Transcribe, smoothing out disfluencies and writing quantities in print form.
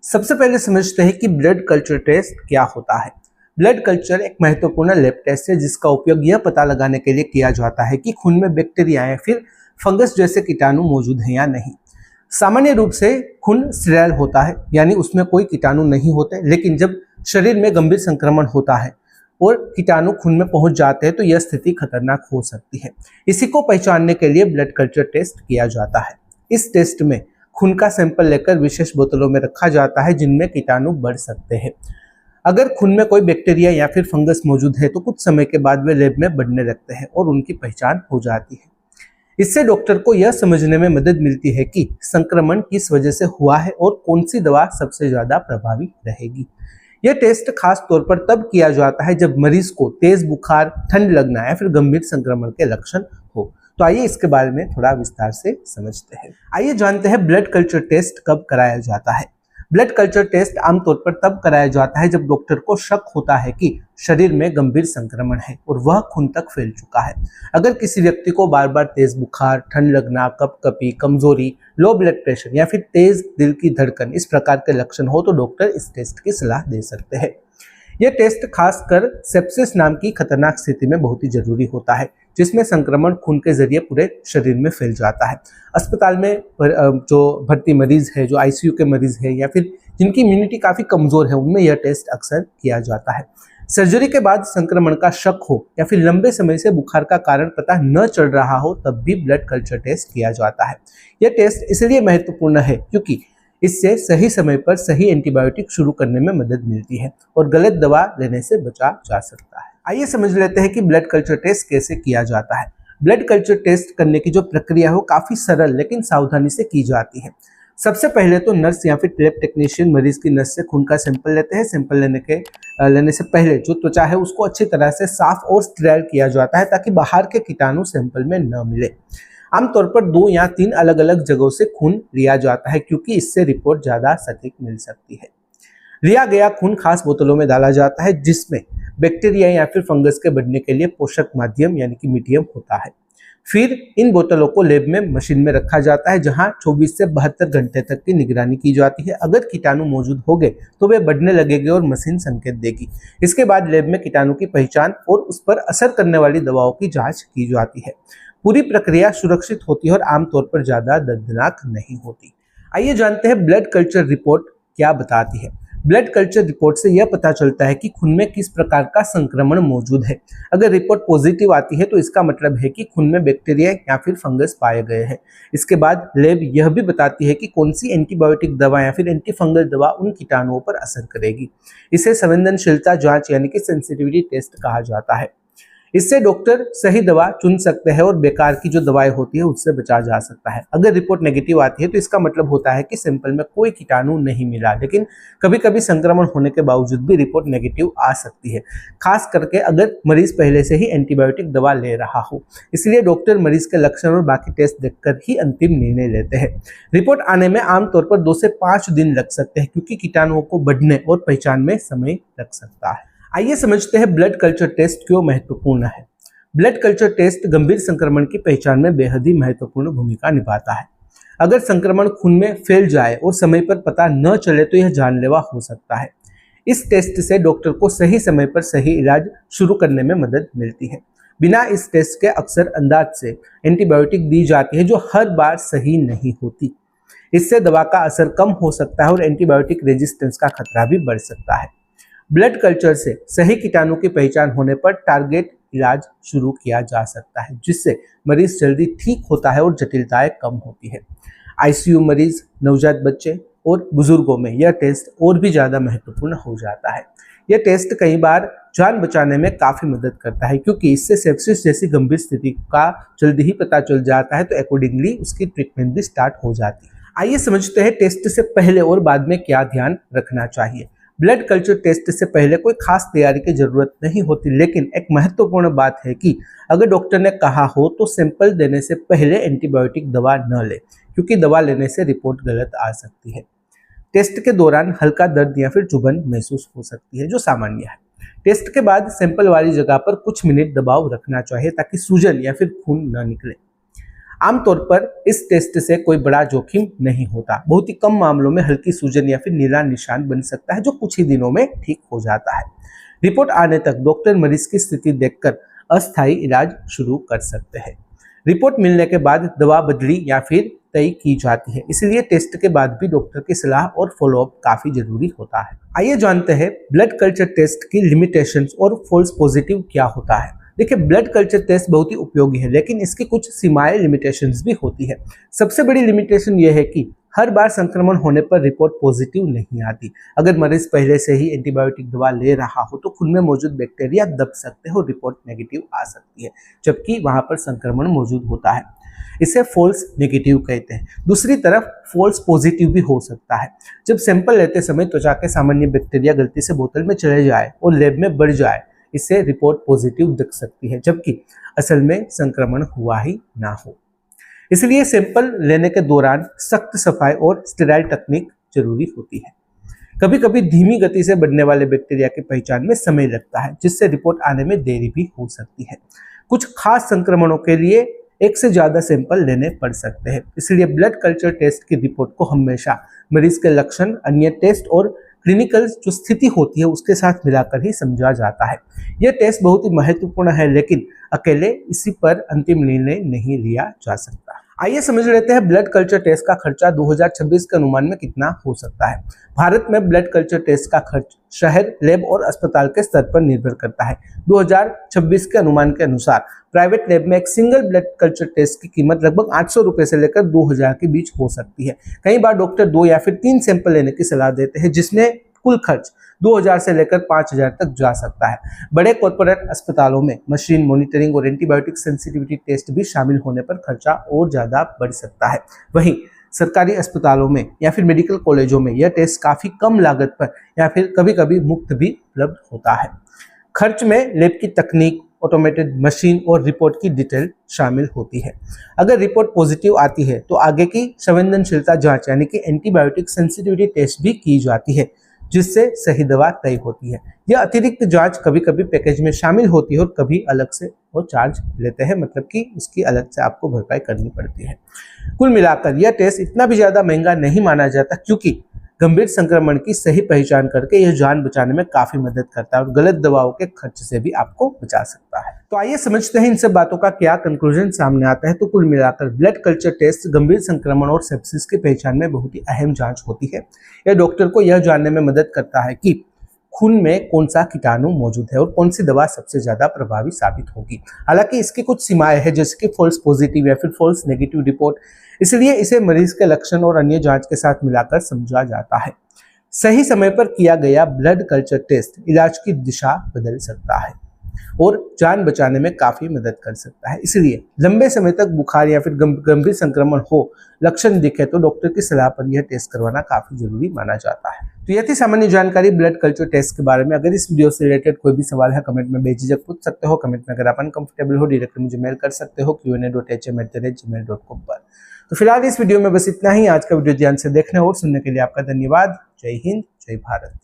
सबसे पहले समझते हैं कि ब्लड कल्चर टेस्ट क्या होता है। ब्लड कल्चर एक महत्वपूर्ण लैब टेस्ट है जिसका उपयोग यह पता लगाने के लिए किया जाता है कि खून में बैक्टीरिया या फिर फंगस जैसे कीटाणु मौजूद हैं या नहीं। सामान्य रूप से खून स्टेराइल होता है, यानी उसमें कोई कीटाणु नहीं होते, लेकिन जब शरीर में गंभीर संक्रमण होता है और कीटाणु खून में पहुंच जाते हैं तो यह स्थिति खतरनाक हो सकती है। इसी को पहचानने के लिए ब्लड कल्चर टेस्ट किया जाता है। इस टेस्ट में खून का सैंपल लेकर विशेष बोतलों में रखा जाता है जिनमें कीटाणु बढ़ सकते हैं। अगर खून में कोई बैक्टीरिया या फिर फंगस मौजूद है तो कुछ समय के बाद वे लैब में बढ़ने लगते हैं और उनकी पहचान हो जाती है। इससे डॉक्टर को यह समझने में मदद मिलती है कि संक्रमण किस वजह से हुआ है और कौन सी दवा सबसे ज्यादा प्रभावी रहेगी। यह टेस्ट खास तौर पर तब किया जाता है जब मरीज को तेज बुखार, ठंड लगना या फिर गंभीर संक्रमण के लक्षण हो। तो आइए इसके बारे में थोड़ा विस्तार से समझते हैं। आइए जानते हैं ब्लड कल्चर टेस्ट कब कराया जाता है। ब्लड कल्चर टेस्ट आमतौर पर तब कराया जाता है जब डॉक्टर को शक होता है कि शरीर में गंभीर संक्रमण है और वह खून तक फैल चुका है। अगर किसी व्यक्ति को बार बार तेज बुखार, ठंड लगना, कपकपी, कमजोरी, लो ब्लड प्रेशर या फिर तेज दिल की धड़कन इस प्रकार के लक्षण हो तो डॉक्टर इस टेस्ट की सलाह दे सकते हैं। यह टेस्ट खासकर सेप्सिस नाम की खतरनाक स्थिति में बहुत ही जरूरी होता है, जिसमें संक्रमण खून के जरिए पूरे शरीर में फैल जाता है। अस्पताल में जो भर्ती मरीज है, जो आईसीयू के मरीज है या फिर जिनकी इम्यूनिटी काफी कमजोर है, उनमें यह टेस्ट अक्सर किया जाता है। सर्जरी के बाद संक्रमण का शक हो या फिर लंबे समय से बुखार का कारण पता न चल रहा हो तब भी ब्लड कल्चर टेस्ट किया जाता है। यह टेस्ट इसलिए महत्वपूर्ण है क्योंकि इससे सही समय पर सही एंटीबायोटिक शुरू करने में मदद मिलती है और गलत दवा लेने से बचा जा सकता है। आइए समझ लेते हैं कि ब्लड कल्चर टेस्ट कैसे किया जाता है। ब्लड कल्चर टेस्ट करने की जो प्रक्रिया है वो काफी सरल लेकिन सावधानी से की जाती है। सबसे पहले तो नर्स या फिर लैब टेक्नीशियन मरीज की नस से खून का सैंपल लेते हैं। सैंपल लेने से पहले जो त्वचा है उसको अच्छी तरह से साफ और स्टेराइल किया जाता है ताकि बाहर के कीटाणु सैंपल में न मिले। आमतौर पर 2 या 3 अलग अलग जगहों से खून लिया जाता है क्योंकि इससे रिपोर्ट ज्यादा सटीक मिल सकती है। लिया गया खून खास बोतलों में डाला जाता है जिसमें बैक्टीरिया या फिर फंगस के बढ़ने के लिए पोषक माध्यम यानी कि मीडियम होता है। फिर इन बोतलों को लैब में मशीन में रखा जाता है जहां 24 से 72 घंटे तक की निगरानी की जाती है। अगर कीटाणु मौजूद हो गए तो वे बढ़ने लगेंगे और मशीन संकेत देगी। इसके बाद लैब में कीटाणु की पहचान और उस पर असर करने वाली दवाओं की जांच की जाती है। पूरी प्रक्रिया सुरक्षित होती है और आमतौर पर ज्यादा दर्दनाक नहीं होती। आइए जानते हैं ब्लड कल्चर रिपोर्ट क्या बताती है। ब्लड कल्चर रिपोर्ट से यह पता चलता है कि खून में किस प्रकार का संक्रमण मौजूद है। अगर रिपोर्ट पॉजिटिव आती है तो इसका मतलब है कि खून में बैक्टीरिया या फिर फंगस पाए गए हैं। इसके बाद लैब यह भी बताती है कि कौन सी एंटीबायोटिक दवा या फिर एंटी फंगल दवा उन कीटाणुओं पर असर करेगी। इसे संवेदनशीलता जांच यानी कि सेंसिटिविटी टेस्ट कहा जाता है। इससे डॉक्टर सही दवा चुन सकते हैं और बेकार की जो दवाएं होती है उससे बचा जा सकता है। अगर रिपोर्ट नेगेटिव आती है तो इसका मतलब होता है कि सैंपल में कोई कीटाणु नहीं मिला, लेकिन कभी कभी संक्रमण होने के बावजूद भी रिपोर्ट नेगेटिव आ सकती है, खास करके अगर मरीज पहले से ही एंटीबायोटिक दवा ले रहा हो। इसलिए डॉक्टर मरीज के लक्षण और बाकी टेस्ट देखकर ही अंतिम निर्णय लेते हैं। रिपोर्ट आने में आमतौर पर 2 से 5 दिन लग सकते हैं क्योंकि कीटाणुओं को बढ़ने और पहचान में समय लग सकता है। आइए समझते हैं ब्लड कल्चर टेस्ट क्यों महत्वपूर्ण है। ब्लड कल्चर टेस्ट गंभीर संक्रमण की पहचान में बेहद ही महत्वपूर्ण भूमिका निभाता है। अगर संक्रमण खून में फैल जाए और समय पर पता न चले तो यह जानलेवा हो सकता है। इस टेस्ट से डॉक्टर को सही समय पर सही इलाज शुरू करने में मदद मिलती है। बिना इस टेस्ट के अक्सर अंदाज से एंटीबायोटिक दी जाती है जो हर बार सही नहीं होती। इससे दवा का असर कम हो सकता है और एंटीबायोटिक रेजिस्टेंस का खतरा भी बढ़ सकता है। ब्लड कल्चर से सही कीटाणु की पहचान होने पर टारगेट इलाज शुरू किया जा सकता है जिससे मरीज जल्दी ठीक होता है और जटिलताएं कम होती है। आईसीयू मरीज, नवजात बच्चे और बुजुर्गों में यह टेस्ट और भी ज्यादा महत्वपूर्ण हो जाता है। यह टेस्ट कई बार जान बचाने में काफी मदद करता है क्योंकि इससे सेप्सिस जैसी गंभीर स्थिति का जल्दी ही पता चल जाता है तो अकॉर्डिंगली उसकी ट्रीटमेंट भी स्टार्ट हो जाती है। आइए समझते हैं टेस्ट से पहले और बाद में क्या ध्यान रखना चाहिए। ब्लड कल्चर टेस्ट से पहले कोई खास तैयारी की जरूरत नहीं होती, लेकिन एक महत्वपूर्ण बात है कि अगर डॉक्टर ने कहा हो तो सैंपल देने से पहले एंटीबायोटिक दवा न ले क्योंकि दवा लेने से रिपोर्ट गलत आ सकती है। टेस्ट के दौरान हल्का दर्द या फिर चुभन महसूस हो सकती है जो सामान्य है। टेस्ट के बाद सैंपल वाली जगह पर कुछ मिनट दबाव रखना चाहिए ताकि सूजन या फिर खून न निकले। आमतौर पर इस टेस्ट से कोई बड़ा जोखिम नहीं होता। बहुत ही कम मामलों में हल्की सूजन या फिर नीला निशान बन सकता है जो कुछ ही दिनों में ठीक हो जाता है। रिपोर्ट आने तक डॉक्टर मरीज की स्थिति देखकर अस्थायी इलाज शुरू कर सकते हैं। रिपोर्ट मिलने के बाद दवा बदली या फिर तय की जाती है, इसलिए टेस्ट के बाद भी डॉक्टर की सलाह और फॉलोअप काफी जरूरी होता है। आइए जानते हैं ब्लड कल्चर टेस्ट की लिमिटेशंस और फॉल्स पॉजिटिव क्या होता है। देखिए, ब्लड कल्चर टेस्ट बहुत ही उपयोगी है, लेकिन इसकी कुछ सीमाएं लिमिटेशंस भी होती है। सबसे बड़ी लिमिटेशन यह है कि हर बार संक्रमण होने पर रिपोर्ट पॉजिटिव नहीं आती। अगर मरीज पहले से ही एंटीबायोटिक दवा ले रहा हो तो खून में मौजूद बैक्टीरिया दब सकते हैं और रिपोर्ट नेगेटिव आ सकती है, जबकि वहां पर संक्रमण मौजूद होता है। इसे फॉल्स नेगेटिव कहते हैं। दूसरी तरफ फॉल्स पॉजिटिव भी हो सकता है, जब सैंपल लेते समय त्वचा के सामान्य बैक्टीरिया गलती से बोतल में चले जाए और लैब में बढ़ जाए, इससे रिपोर्ट पॉजिटिव दिख सकती है, जबकि असल में संक्रमण हुआ ही ना हो। इसलिए सैंपल लेने के दौरान सख्त सफाई और स्टेराइल तकनीक जरूरी होती है। कभी कभी धीमी गति से बढ़ने वाले बैक्टीरिया की पहचान में समय लगता है, जिससे रिपोर्ट आने में देरी भी हो सकती है। कुछ खास संक्रमणों के लिए एक से ज्यादा सैंपल लेने पड़ सकते हैं, इसलिए ब्लड कल्चर टेस्ट की रिपोर्ट को हमेशा मरीज के लक्षण, अन्य टेस्ट और क्लिनिकल जो स्थिति होती है उसके साथ मिलाकर ही समझा जाता है। यह टेस्ट बहुत ही महत्वपूर्ण है, लेकिन अकेले इसी पर अंतिम निर्णय नहीं लिया जा सकता। आइए समझ लेते हैं ब्लड कल्चर टेस्ट का खर्चा 2026 के अनुमान में कितना हो सकता है। भारत में ब्लड कल्चर टेस्ट का खर्च शहर, लैब और अस्पताल के स्तर पर निर्भर करता है। 2026 के अनुमान के अनुसार प्राइवेट लैब में एक सिंगल ब्लड कल्चर टेस्ट की कीमत लगभग 800 रुपए से लेकर 2000 के बीच हो सकती है। कई बार डॉक्टर 2 या फिर 3 सैंपल लेने की सलाह देते हैं, जिसमें कुल खर्च 2000 से लेकर 5000 तक जा सकता है। बड़े कॉर्पोरेट अस्पतालों में मशीन मॉनिटरिंग और एंटीबायोटिक सेंसिटिविटी टेस्ट भी शामिल होने पर खर्चा और ज्यादा बढ़ सकता है। वहीं सरकारी अस्पतालों में या फिर मेडिकल कॉलेजों में यह टेस्ट काफी कम लागत पर या फिर कभी कभी मुफ्त भी उपलब्ध होता है। खर्च में लैब की तकनीक, ऑटोमेटेड मशीन और रिपोर्ट की डिटेल शामिल होती है। अगर रिपोर्ट पॉजिटिव आती है तो आगे की संवेदनशीलता जांच यानी कि एंटीबायोटिक सेंसिटिविटी टेस्ट भी की जाती है, जिससे सही दवा तय होती है। यह अतिरिक्त जांच कभी कभी पैकेज में शामिल होती है और कभी अलग से वो चार्ज लेते हैं, मतलब कि उसकी अलग से आपको भरपाई करनी पड़ती है। कुल मिलाकर यह टेस्ट इतना भी ज्यादा महंगा नहीं माना जाता, क्योंकि गंभीर संक्रमण की सही पहचान करके यह जान बचाने में काफी मदद करता है और गलत दवाओं के खर्च से भी आपको बचा सकता है। तो आइए समझते हैं इन सब बातों का क्या कंक्लूजन सामने आता है। तो कुल मिलाकर ब्लड कल्चर टेस्ट गंभीर संक्रमण और सेप्सिस की पहचान में बहुत ही अहम जांच होती है। यह डॉक्टर को यह जानने में मदद करता है कि खून में कौन सा कीटाणु मौजूद है और कौन सी दवा सबसे ज्यादा प्रभावी साबित होगी। हालांकि इसकी कुछ सीमाएं हैं, जैसे कि फॉल्स पॉजिटिव या फिर फॉल्स नेगेटिव रिपोर्ट, इसलिए इसे मरीज के लक्षण और अन्य जांच के साथ मिलाकर समझा जाता है। सही समय पर किया गया ब्लड कल्चर टेस्ट इलाज की दिशा बदल सकता है और जान बचाने में काफी मदद कर सकता है। इसलिए लंबे समय तक बुखार या फिर गंभीर संक्रमण हो, लक्षण दिखे तो डॉक्टर की सलाह पर यह टेस्ट करवाना काफी जरूरी माना जाता है। तो यह थी सामान्य जानकारी ब्लड कल्चर टेस्ट के बारे में। अगर इस वीडियो से रिलेटेड कोई भी सवाल है कमेंट में बेझिझक पूछ सकते हो। कमेंट में अगर आप अनकंफर्टेबल हो डायरेक्टली मुझे मेल कर सकते हो qa.hm@gmail.com पर। तो फिलहाल इस वीडियो में बस इतना ही। आज का वीडियो ध्यान से देखने और सुनने के लिए आपका धन्यवाद। जय हिंद, जय भारत।